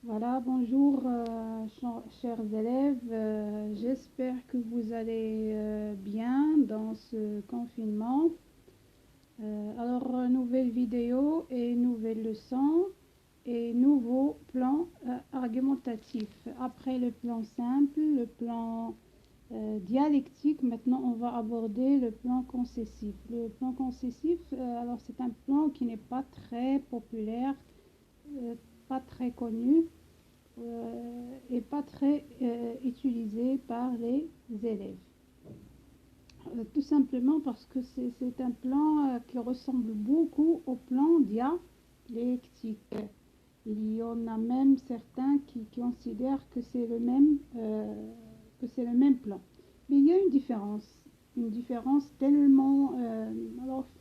Voilà, bonjour chers élèves. J'espère que vous allez bien dans ce confinement. Nouvelle vidéo et nouvelle leçon et nouveau plan argumentatif. Après le plan simple, le plan dialectique, maintenant on va aborder le plan concessif. Le plan concessif, c'est un plan qui n'est pas très populaire, euh, pas très connu et pas très utilisé par les élèves. Tout simplement parce que c'est un plan qui ressemble beaucoup au plan dialectique. Il y en a même certains qui considèrent que c'est le même plan. Mais il y a une différence tellement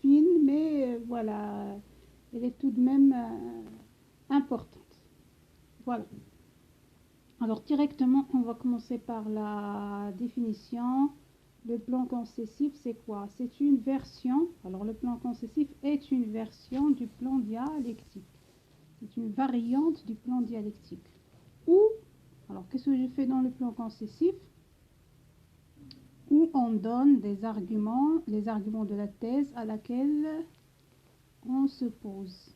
fine, mais voilà, elle est tout de même importante. Voilà. Alors directement, on va commencer par la définition. Le plan concessif, c'est quoi? C'est une version. Alors le plan concessif est une version du plan dialectique. C'est une variante du plan dialectique. Où, alors qu'est-ce que je fais dans le plan concessif? Où on donne des arguments, les arguments de la thèse à laquelle on se pose.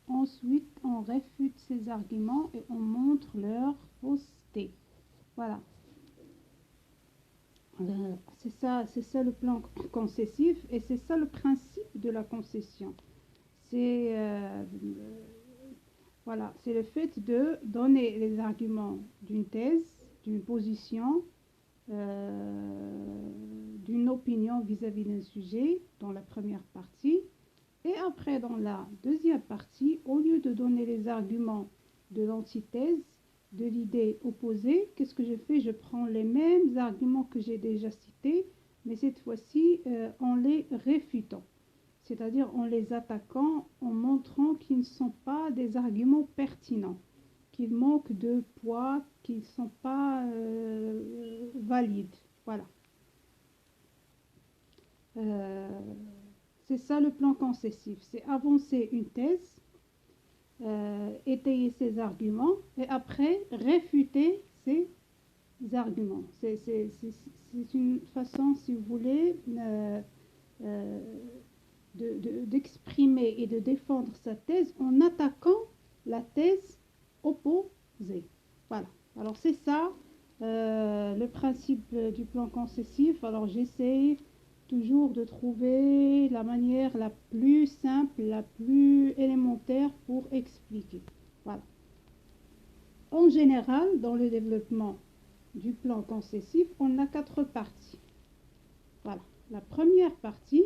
Ensuite, on réfute ces arguments et on montre leur fausseté. Voilà. C'est ça le plan concessif et c'est ça le principe de la concession. C'est voilà, c'est le fait de donner les arguments d'une thèse, d'une position, d'une opinion vis-à-vis d'un sujet dans la première partie. Et après, dans la deuxième partie, au lieu de donner les arguments de l'antithèse, de l'idée opposée, qu'est-ce que je fais? Je prends les mêmes arguments que j'ai déjà cités, mais cette fois-ci en les réfutant, c'est-à-dire en les attaquant, en montrant qu'ils ne sont pas des arguments pertinents, qu'ils manquent de poids, qu'ils ne sont pas valides. Voilà. Euh, c'est ça le plan concessif, c'est avancer une thèse, étayer ses arguments et après réfuter ces arguments. C'est une façon, si vous voulez, euh, d'exprimer et de défendre sa thèse en attaquant la thèse opposée. Voilà. Alors c'est ça le principe du plan concessif. Alors j'essaie toujours de trouver la manière la plus simple, la plus élémentaire pour expliquer. Voilà. En général, dans le développement du plan concessif, on a 4 parties. Voilà. La première partie,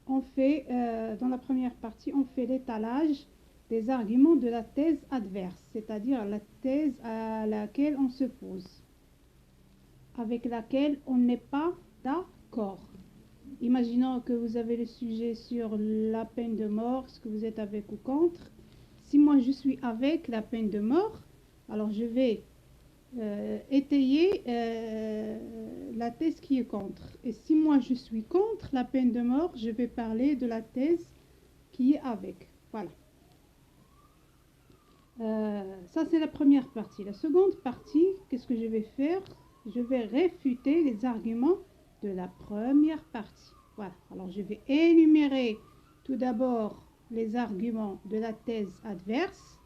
dans la première partie, on fait l'étalage des arguments de la thèse adverse, c'est-à-dire la thèse à laquelle on se pose, avec laquelle on n'est pas d'accord. Imaginons que vous avez le sujet sur la peine de mort, est-ce que vous êtes avec ou contre? Si moi je suis avec la peine de mort, alors je vais étayer la thèse qui est contre. Et si moi je suis contre la peine de mort, je vais parler de la thèse qui est avec. Voilà. Ça, c'est la première partie. La seconde partie, qu'est-ce que je vais faire? Je vais réfuter les arguments de la première partie. Voilà. Alors, je vais énumérer tout d'abord les arguments de la thèse adverse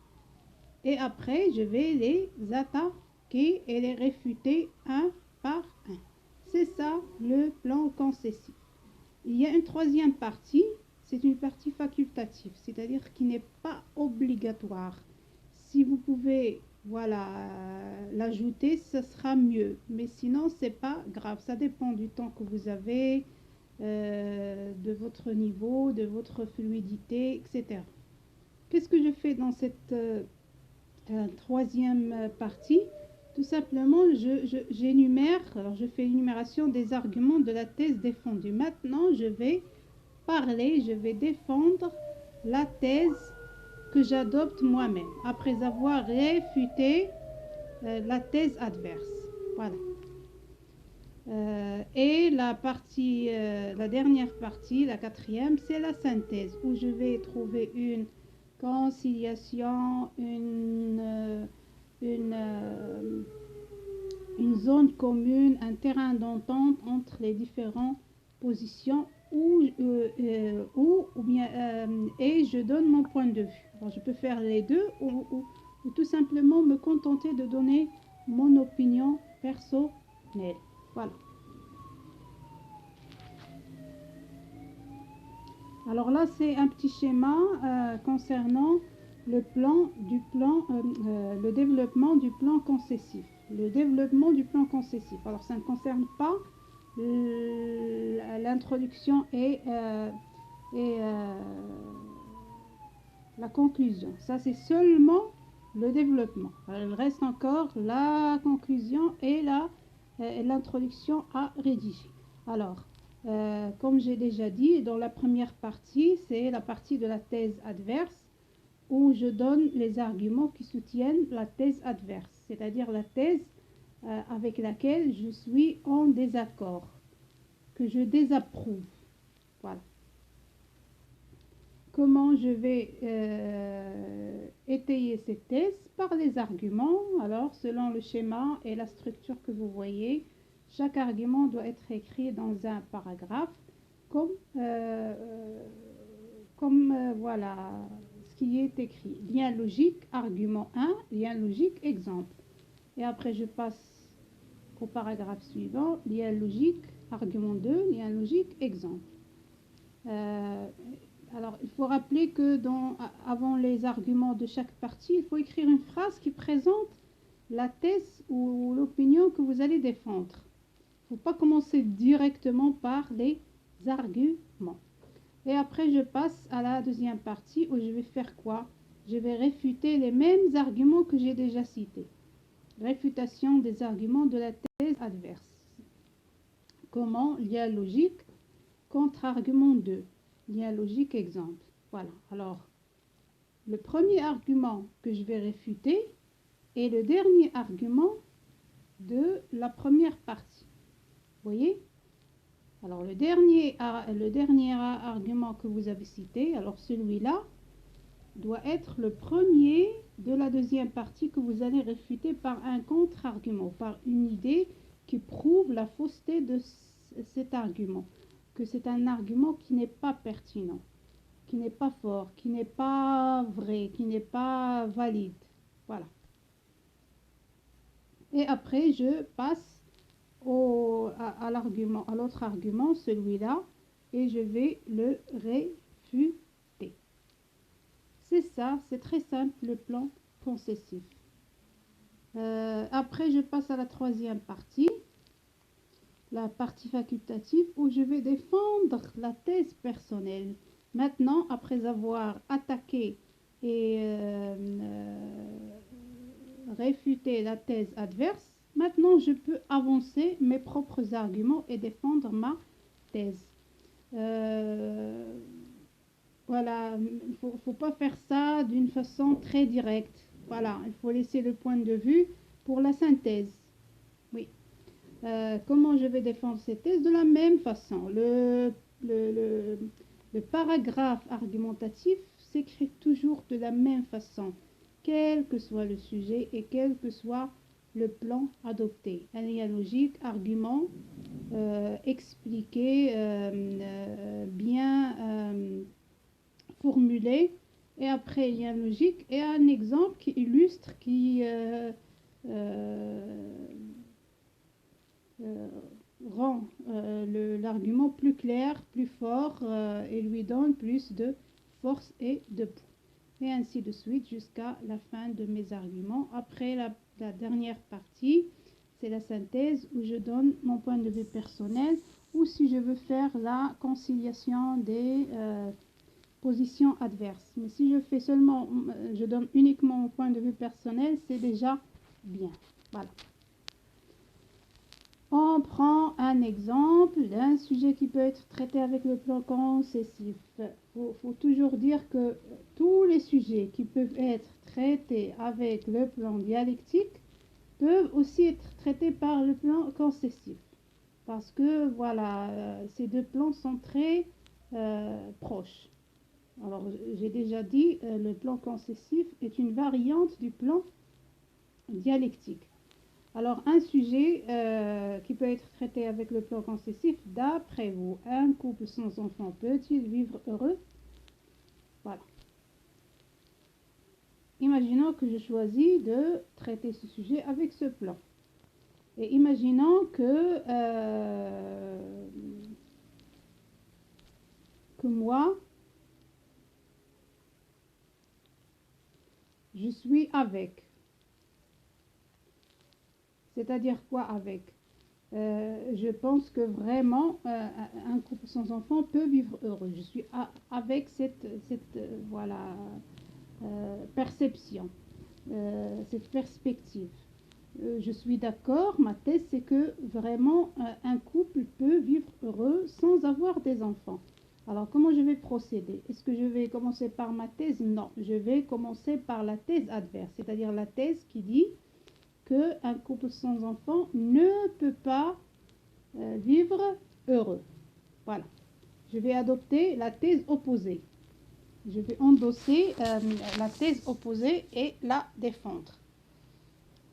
et après, je vais les attaquer et les réfuter un par un. C'est ça le plan concessif. Il y a une troisième partie, c'est une partie facultative, c'est-à-dire qui n'est pas obligatoire. Si vous pouvez l'ajouter, ce sera mieux. Mais sinon, c'est pas grave. Ça dépend du temps que vous avez, de votre niveau, de votre fluidité, etc. Qu'est-ce que je fais dans cette troisième partie? Tout simplement, j'énumère, alors je fais l'énumération des arguments de la thèse défendue. Maintenant, je vais défendre la thèse que j'adopte moi-même, après avoir réfuté la thèse adverse. Voilà. Et la dernière partie, la quatrième, c'est la synthèse, où je vais trouver une conciliation, une zone commune, un terrain d'entente entre les différentes positions ou bien et je donne mon point de vue. Alors, je peux faire les deux ou tout simplement me contenter de donner mon opinion personnelle. Voilà. Alors là, c'est un petit schéma concernant le développement du plan concessif. Le développement du plan concessif. Alors, ça ne concerne pas l'introduction et la conclusion. Ça, c'est seulement le développement. Alors, il reste encore la conclusion et l'introduction à rédiger. Alors, comme j'ai déjà dit, dans la première partie, c'est la partie de la thèse adverse où je donne les arguments qui soutiennent la thèse adverse, c'est-à-dire la thèse avec laquelle je suis en désaccord, que je désapprouve. Voilà. Comment je vais étayer cette thèse? Par les arguments. Alors, selon le schéma et la structure que vous voyez, chaque argument doit être écrit dans un paragraphe comme voilà ce qui est écrit. Lien logique, argument 1, lien logique, exemple. Et après, je passe au paragraphe suivant, lien logique, argument 2, lien logique, exemple. Alors, il faut rappeler que avant les arguments de chaque partie, il faut écrire une phrase qui présente la thèse ou l'opinion que vous allez défendre. Il ne faut pas commencer directement par les arguments. Et après, je passe à la deuxième partie où je vais faire quoi? Je vais réfuter les mêmes arguments que j'ai déjà cités. Réfutation des arguments de la thèse adverse. Comment? Lien logique, contre-argument 2. Lien logique, exemple. Voilà. Alors, le premier argument que je vais réfuter est le dernier argument de la première partie. Vous voyez? Alors, le dernier argument que vous avez cité, alors celui-là doit être le premier de la deuxième partie que vous allez réfuter par un contre-argument, par une idée qui prouve la fausseté de cet argument, que c'est un argument qui n'est pas pertinent, qui n'est pas fort, qui n'est pas vrai, qui n'est pas valide. Voilà. Et après, je passe à l'autre argument, celui-là, et je vais le réfuter. C'est ça, c'est très simple, le plan concessif. Après, je passe à la troisième partie, la partie facultative, où je vais défendre la thèse personnelle. Maintenant, après avoir attaqué et réfuté la thèse adverse, maintenant je peux avancer mes propres arguments et défendre ma thèse. Voilà, il ne faut pas faire ça d'une façon très directe. Voilà, il faut laisser le point de vue pour la synthèse. Oui. Comment je vais défendre cette thèse? De la même façon. Le paragraphe argumentatif s'écrit toujours de la même façon, quel que soit le sujet et quel que soit le plan adopté. Un lien logique, argument, expliqué, bien formulé, et après lien logique et un exemple qui illustre, qui rend l'argument plus clair, plus fort et lui donne plus de force et de poids. Et ainsi de suite jusqu'à la fin de mes arguments. Après la dernière partie, c'est la synthèse où je donne mon point de vue personnel ou si je veux faire la conciliation des positions adverses. Mais si je fais seulement, je donne uniquement mon point de vue personnel, c'est déjà bien. Voilà. On prend un exemple d'un sujet qui peut être traité avec le plan concessif. Faut toujours dire que tous les sujets qui peuvent être traités avec le plan dialectique peuvent aussi être traités par le plan concessif. Parce que, voilà, ces deux plans sont très proches. Alors, j'ai déjà dit, le plan concessif est une variante du plan dialectique. Alors, un sujet qui peut être traité avec le plan concessif, d'après vous, un couple sans enfant peut-il vivre heureux? Voilà. Imaginons que je choisis de traiter ce sujet avec ce plan. Et imaginons que moi, je suis avec. C'est-à-dire quoi avec? Je pense que vraiment un couple sans enfant peut vivre heureux. Je suis avec cette voilà, perception, cette perspective. Je suis d'accord, ma thèse c'est que vraiment un couple peut vivre heureux sans avoir des enfants. Alors comment je vais procéder? Est-ce que je vais commencer par ma thèse? Non, je vais commencer par la thèse adverse, c'est-à-dire la thèse qui dit qu'un couple sans enfants ne peut pas vivre heureux. Voilà. Je vais adopter la thèse opposée. Je vais endosser la thèse opposée et la défendre.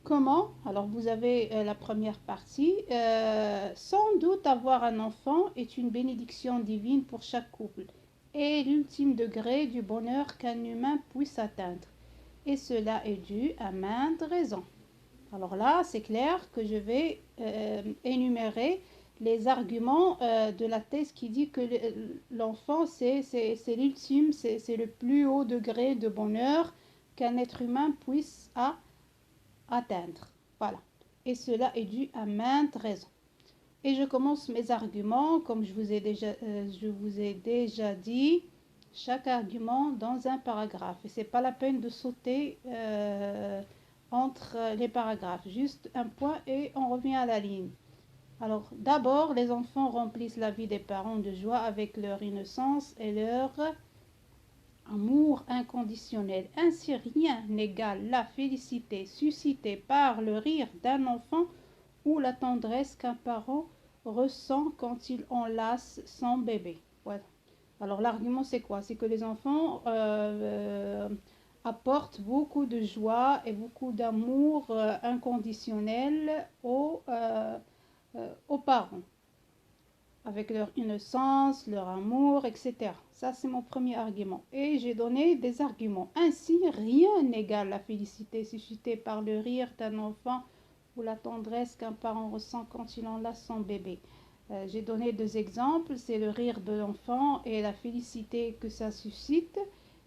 Comment? Alors vous avez la première partie. Sans doute avoir un enfant est une bénédiction divine pour chaque couple et l'ultime degré du bonheur qu'un humain puisse atteindre. Et cela est dû à maintes raisons. Alors là, c'est clair que je vais énumérer les arguments de la thèse qui dit que l'enfant, c'est l'ultime, c'est le plus haut degré de bonheur qu'un être humain puisse atteindre. Voilà. Et cela est dû à maintes raisons. Et je commence mes arguments, comme je vous ai déjà dit, chaque argument dans un paragraphe. Et c'est pas la peine de sauter entre les paragraphes. Juste un point et on revient à la ligne. Alors, d'abord, les enfants remplissent la vie des parents de joie avec leur innocence et leur amour inconditionnel. Ainsi, rien n'égale la félicité suscitée par le rire d'un enfant ou la tendresse qu'un parent ressent quand il enlace son bébé. Voilà. Alors l'argument c'est quoi? C'est que les enfants apportent beaucoup de joie et beaucoup d'amour inconditionnel aux parents, avec leur innocence, leur amour, etc. Ça c'est mon premier argument. Et j'ai donné des arguments. Ainsi, rien n'égale la félicité suscitée par le rire d'un enfant ou la tendresse qu'un parent ressent quand il enlace son bébé. J'ai donné deux exemples, c'est le rire de l'enfant et la félicité que ça suscite.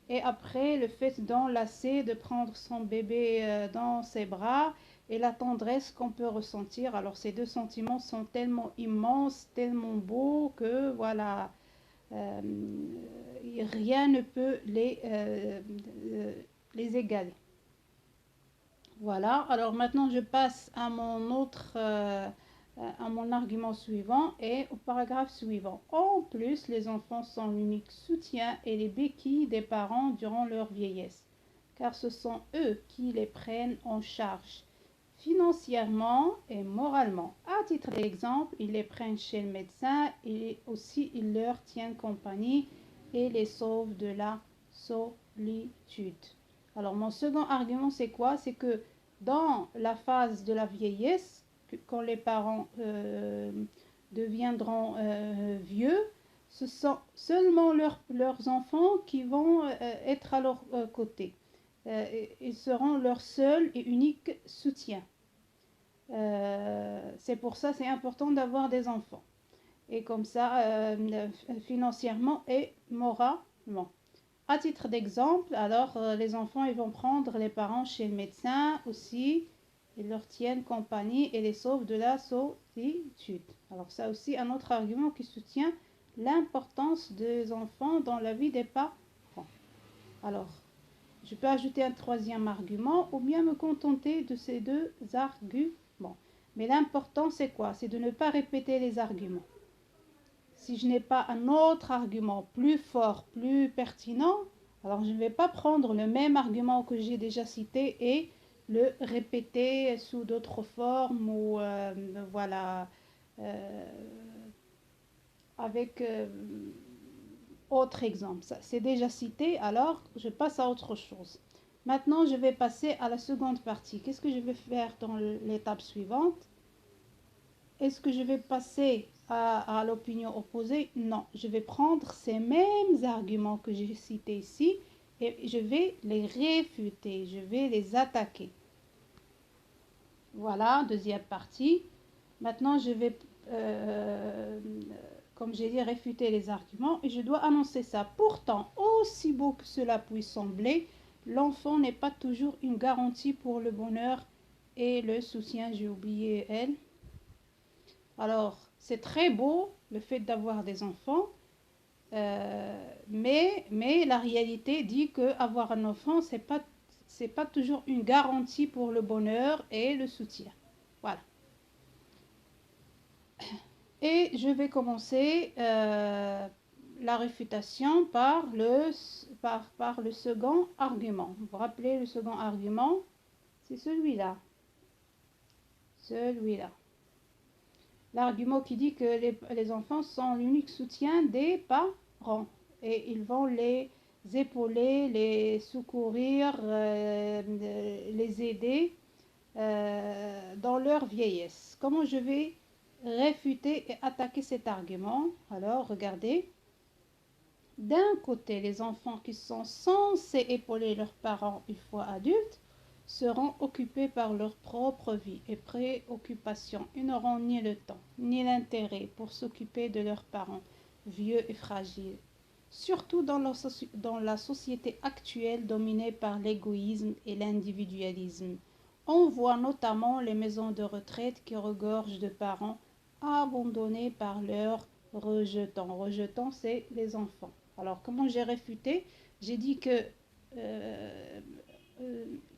Et après, le fait d'enlacer, de prendre son bébé dans ses bras et la tendresse qu'on peut ressentir. Alors ces deux sentiments sont tellement immenses, tellement beaux que voilà, rien ne peut les égaler. Voilà, alors maintenant je passe à mon argument suivant et au paragraphe suivant. En plus, les enfants sont l'unique soutien et les béquilles des parents durant leur vieillesse, car ce sont eux qui les prennent en charge financièrement et moralement. À titre d'exemple, ils les prennent chez le médecin et aussi ils leur tiennent compagnie et les sauvent de la solitude. Alors mon second argument c'est quoi? C'est que dans la phase de la vieillesse, quand les parents deviendront vieux, ce sont seulement leurs enfants qui vont être à leur côté. Ils seront leur seul et unique soutien. C'est pour ça c'est important d'avoir des enfants. Et comme ça, financièrement et moralement. À titre d'exemple, alors les enfants ils vont prendre les parents chez le médecin aussi, ils leur tiennent compagnie et les sauvent de la solitude. Alors ça aussi un autre argument qui soutient l'importance des enfants dans la vie des parents. Alors, je peux ajouter un troisième argument ou bien me contenter de ces deux arguments. Mais l'important c'est quoi? C'est de ne pas répéter les arguments. Si je n'ai pas un autre argument plus fort, plus pertinent, alors je ne vais pas prendre le même argument que j'ai déjà cité et le répéter sous d'autres formes ou voilà avec Autre exemple, ça c'est déjà cité, alors je passe à autre chose. Maintenant, je vais passer à la seconde partie. Qu'est-ce que je vais faire dans l'étape suivante? Est-ce que je vais passer à l'opinion opposée? Non, je vais prendre ces mêmes arguments que j'ai cités ici et je vais les réfuter, je vais les attaquer. Voilà, deuxième partie. Maintenant, je vais, comme j'ai dit, réfuter les arguments et je dois annoncer ça. Pourtant, aussi beau que cela puisse sembler, l'enfant n'est pas toujours une garantie pour le bonheur et le soutien. J'ai oublié elle. Alors, c'est très beau le fait d'avoir des enfants, mais la réalité dit qu'avoir un enfant, c'est pas toujours une garantie pour le bonheur et le soutien. Voilà. Et je vais commencer la réfutation par le second argument. Vous vous rappelez le second argument? C'est celui-là. Celui-là. L'argument qui dit que les enfants sont l'unique soutien des parents et ils vont les épauler, les secourir, les aider dans leur vieillesse. Comment je vais réfuter et attaquer cet argument? Alors, regardez. D'un côté, les enfants qui sont censés épauler leurs parents une fois adultes seront occupés par leur propre vie et préoccupations. Ils n'auront ni le temps ni l'intérêt pour s'occuper de leurs parents vieux et fragiles. Surtout dans la société actuelle dominée par l'égoïsme et l'individualisme. On voit notamment les maisons de retraite qui regorgent de parents abandonnés par leurs rejetants. Rejetants, c'est les enfants. Alors, comment j'ai réfuté? J'ai dit que euh,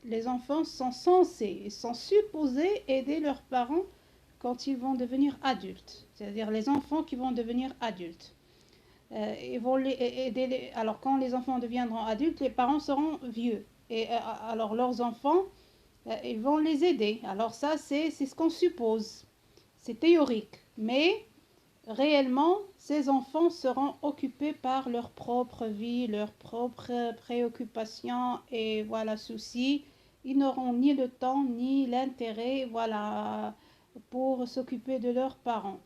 les enfants sont censés et sont supposés aider leurs parents quand ils vont devenir adultes. C'est-à-dire les enfants qui vont devenir adultes. Ils vont aider. Alors, quand les enfants deviendront adultes, les parents seront vieux. Et alors, leurs enfants, ils vont les aider. Alors, ça, c'est ce qu'on suppose. C'est théorique. Mais réellement, ces enfants seront occupés par leur propre vie, leurs propres préoccupations et voilà, soucis. Ils n'auront ni le temps ni l'intérêt, voilà, pour s'occuper de leurs parents.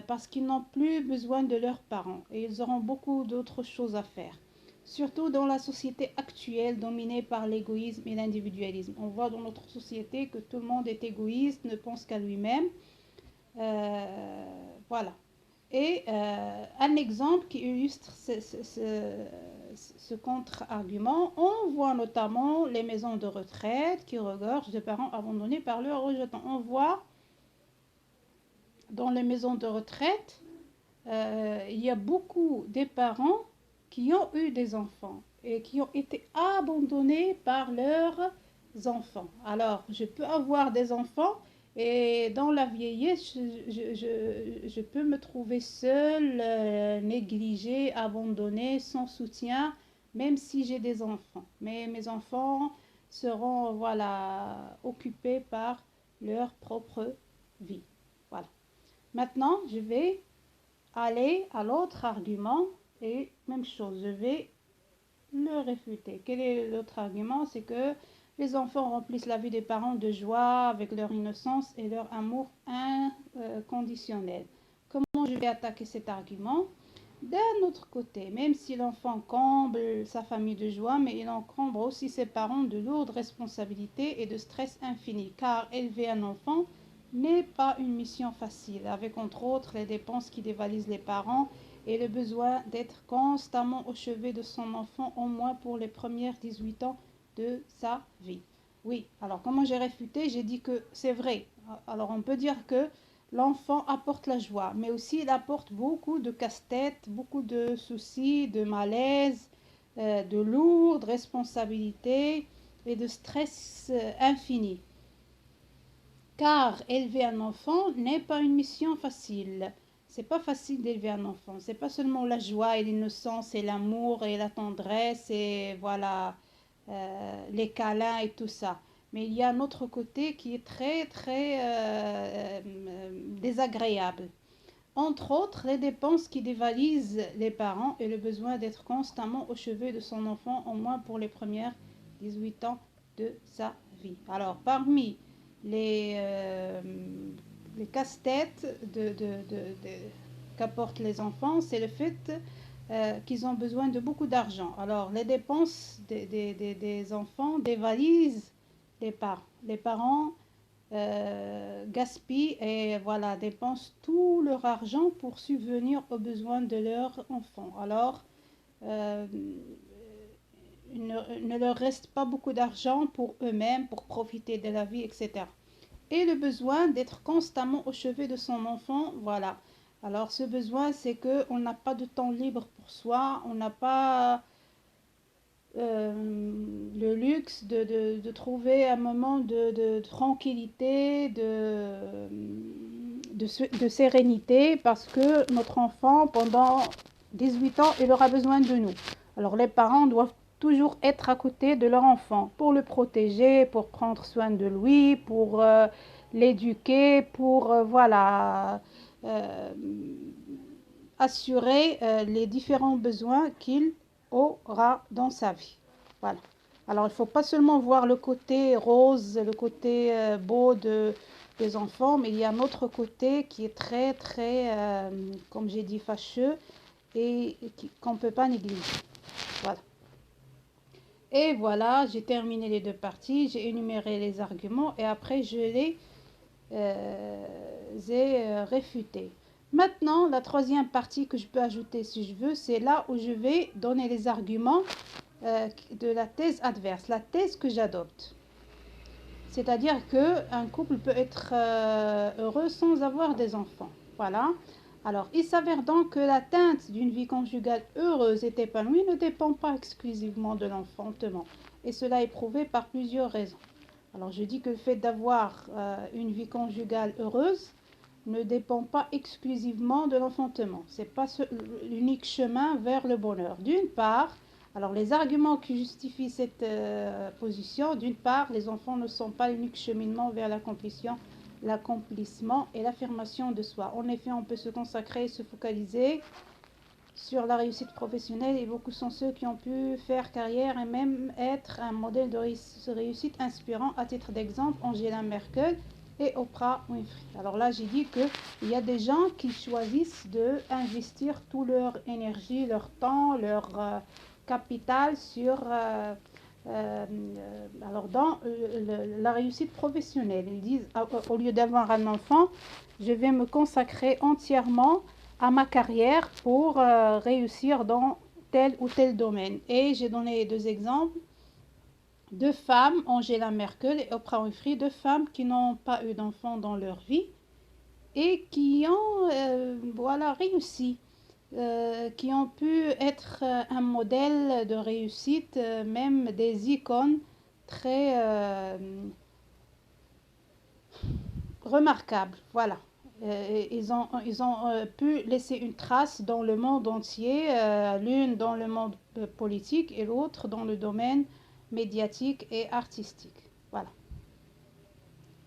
Parce qu'ils n'ont plus besoin de leurs parents et ils auront beaucoup d'autres choses à faire. Surtout dans la société actuelle dominée par l'égoïsme et l'individualisme. On voit dans notre société que tout le monde est égoïste, ne pense qu'à lui-même. Voilà. Et un exemple qui illustre ce contre-argument, on voit notamment les maisons de retraite qui regorgent de parents abandonnés par leurs rejetants. On voit dans les maisons de retraite, il y a beaucoup de parents qui ont eu des enfants et qui ont été abandonnés par leurs enfants. Alors, je peux avoir des enfants et dans la vieillesse, je peux me trouver seule, négligée, abandonnée, sans soutien, même si j'ai des enfants. Mais mes enfants seront, voilà, occupés par leur propre vie. Voilà. Maintenant, je vais aller à l'autre argument et même chose, je vais le réfuter. Quel est l'autre argument? C'est que les enfants remplissent la vie des parents de joie avec leur innocence et leur amour inconditionnel. Comment je vais attaquer cet argument? D'un autre côté, même si l'enfant comble sa famille de joie, mais il encombre aussi ses parents de lourdes responsabilités et de stress infini, car élever un enfant n'est pas une mission facile, avec entre autres les dépenses qui dévalisent les parents et le besoin d'être constamment au chevet de son enfant, au moins pour les premières 18 ans de sa vie. Oui, alors comment j'ai réfuté? J'ai dit que c'est vrai. Alors on peut dire que l'enfant apporte la joie, mais aussi il apporte beaucoup de casse-tête, beaucoup de soucis, de malaise, de lourdes responsabilités et de stress infini. Car élever un enfant n'est pas une mission facile. C'est pas facile d'élever un enfant. C'est pas seulement la joie et l'innocence et l'amour et la tendresse et voilà les câlins et tout ça. Mais il y a un autre côté qui est très très désagréable. Entre autres, les dépenses qui dévalisent les parents et le besoin d'être constamment au chevet de son enfant, au moins pour les premières 18 ans de sa vie. Alors, parmi les, euh, les casse-têtes qu'apportent les enfants, c'est le fait qu'ils ont besoin de beaucoup d'argent. Alors, les dépenses des enfants dévalisent les parents. Les parents gaspillent et voilà, dépensent tout leur argent pour subvenir aux besoins de leurs enfants. Alors, euh, il ne leur reste pas beaucoup d'argent pour eux-mêmes, pour profiter de la vie, etc. Et le besoin d'être constamment au chevet de son enfant, voilà. Alors, ce besoin, c'est qu'on n'a pas de temps libre pour soi, on n'a pas le luxe de trouver un moment de tranquillité, de sérénité, parce que notre enfant, pendant 18 ans, il aura besoin de nous. Alors les parents doivent toujours être à côté de leur enfant pour le protéger, pour prendre soin de lui, pour l'éduquer, pour voilà, euh, assurer les différents besoins qu'il aura dans sa vie. Voilà. Alors, il ne faut pas seulement voir le côté rose, le côté beau des enfants, mais il y a un autre côté qui est très, très, comme j'ai dit, fâcheux et qu'on ne peut pas négliger. Voilà. Et voilà, j'ai terminé les deux parties, j'ai énuméré les arguments et après je les ai réfutés. Maintenant, la troisième partie que je peux ajouter si je veux, c'est là où je vais donner les arguments de la thèse adverse, la thèse que j'adopte. C'est-à-dire qu'un couple peut être heureux sans avoir des enfants. Voilà. Alors, il s'avère donc que l'atteinte d'une vie conjugale heureuse et épanouie ne dépend pas exclusivement de l'enfantement. Et cela est prouvé par plusieurs raisons. Alors, je dis que le fait d'avoir une vie conjugale heureuse ne dépend pas exclusivement de l'enfantement. Ce n'est pas l'unique chemin vers le bonheur. D'une part, alors les arguments qui justifient cette position, d'une part, les enfants ne sont pas l'unique cheminement vers l'accomplissement et l'affirmation de soi. En effet, on peut se consacrer et se focaliser sur la réussite professionnelle et beaucoup sont ceux qui ont pu faire carrière et même être un modèle de réussite inspirant. À titre d'exemple, Angela Merkel et Oprah Winfrey. Alors là, j'ai dit qu'il y a des gens qui choisissent d'investir toute leur énergie, leur temps, leur capital sur alors dans la réussite professionnelle. Ils disent, au lieu d'avoir un enfant, je vais me consacrer entièrement à ma carrière pour réussir dans tel ou tel domaine. Et j'ai donné deux exemples. Deux femmes, Angela Merkel et Oprah Winfrey, deux femmes qui n'ont pas eu d'enfants dans leur vie et qui ont voilà, réussi, qui ont pu être un modèle de réussite, même des icônes très remarquables. Voilà. Ils ont pu laisser une trace dans le monde entier, l'une dans le monde politique et l'autre dans le domaine médiatique et artistique. Voilà.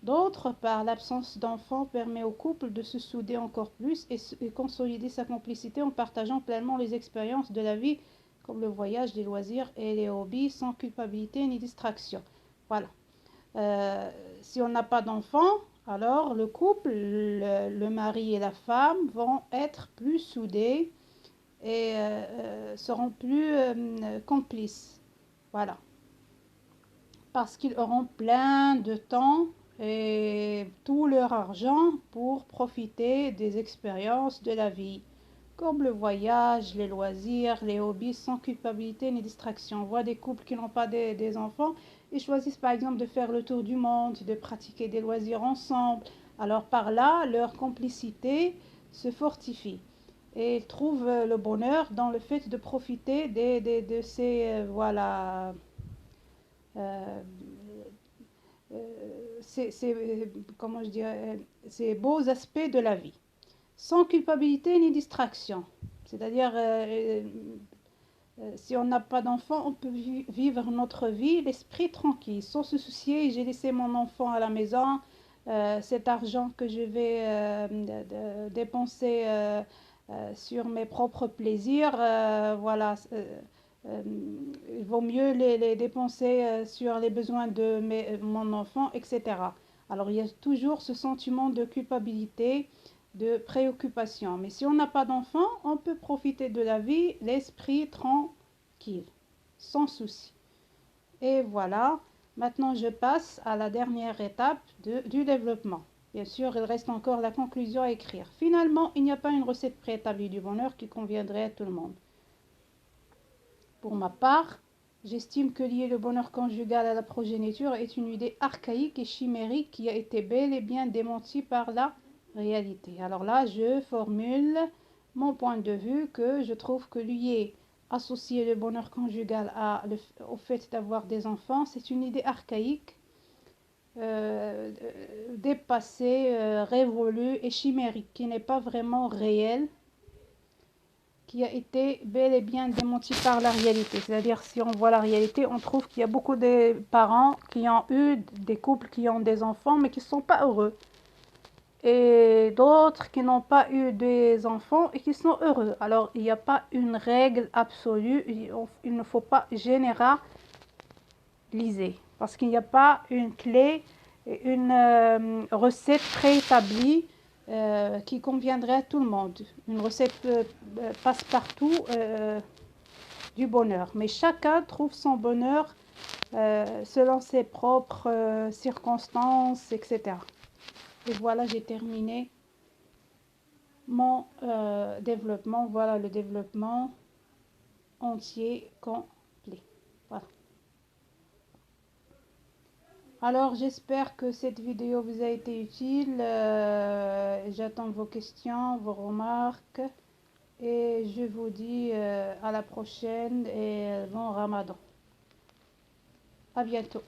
D'autre part, l'absence d'enfants permet au couple de se souder encore plus et consolider sa complicité en partageant pleinement les expériences de la vie, comme le voyage, les loisirs et les hobbies, sans culpabilité ni distraction. Voilà. Si on n'a pas d'enfants, alors le couple, le mari et la femme vont être plus soudés et seront plus complices. Voilà. Parce qu'ils auront plein de temps et tout leur argent pour profiter des expériences de la vie, comme le voyage, les loisirs, les hobbies, sans culpabilité ni distraction. On voit des couples qui n'ont pas des enfants et choisissent par exemple de faire le tour du monde, de pratiquer des loisirs ensemble. Alors par là, leur complicité se fortifie. Et ils trouvent le bonheur dans le fait de profiter de ces, voilà, euh, comment je dirais, ces beaux aspects de la vie, sans culpabilité ni distraction. C'est-à-dire, si on n'a pas d'enfant, on peut vivre notre vie, l'esprit tranquille, sans se soucier, j'ai laissé mon enfant à la maison, cet argent que je vais dépenser sur mes propres plaisirs, voilà, il vaut mieux les dépenser sur les besoins de mon enfant, etc. Alors il y a toujours ce sentiment de culpabilité, de préoccupation. Mais si on n'a pas d'enfant, on peut profiter de la vie, l'esprit tranquille, sans souci. Et voilà, maintenant je passe à la dernière étape du développement. Bien sûr, il reste encore la conclusion à écrire. Finalement, il n'y a pas une recette préétablie du bonheur qui conviendrait à tout le monde. Pour ma part, j'estime que lier le bonheur conjugal à la progéniture est une idée archaïque et chimérique qui a été bel et bien démentie par la réalité. Alors là, je formule mon point de vue que je trouve que lier, associer le bonheur conjugal au fait d'avoir des enfants, c'est une idée archaïque, dépassée, révolue et chimérique, qui n'est pas vraiment réelle, qui a été bel et bien démenti par la réalité. C'est-à-dire, si on voit la réalité, on trouve qu'il y a beaucoup de parents qui ont eu des couples qui ont des enfants, mais qui ne sont pas heureux. Et d'autres qui n'ont pas eu des enfants et qui sont heureux. Alors, il n'y a pas une règle absolue. Il ne faut pas généraliser. Parce qu'il n'y a pas une clé, une recette préétablie qui conviendrait à tout le monde. Une recette passe-partout du bonheur. Mais chacun trouve son bonheur selon ses propres circonstances, etc. Et voilà, j'ai terminé mon développement. Voilà le développement entier, complet. Voilà. Alors, j'espère que cette vidéo vous a été utile. J'attends vos questions, vos remarques. Et je vous dis à la prochaine et bon Ramadan. À bientôt.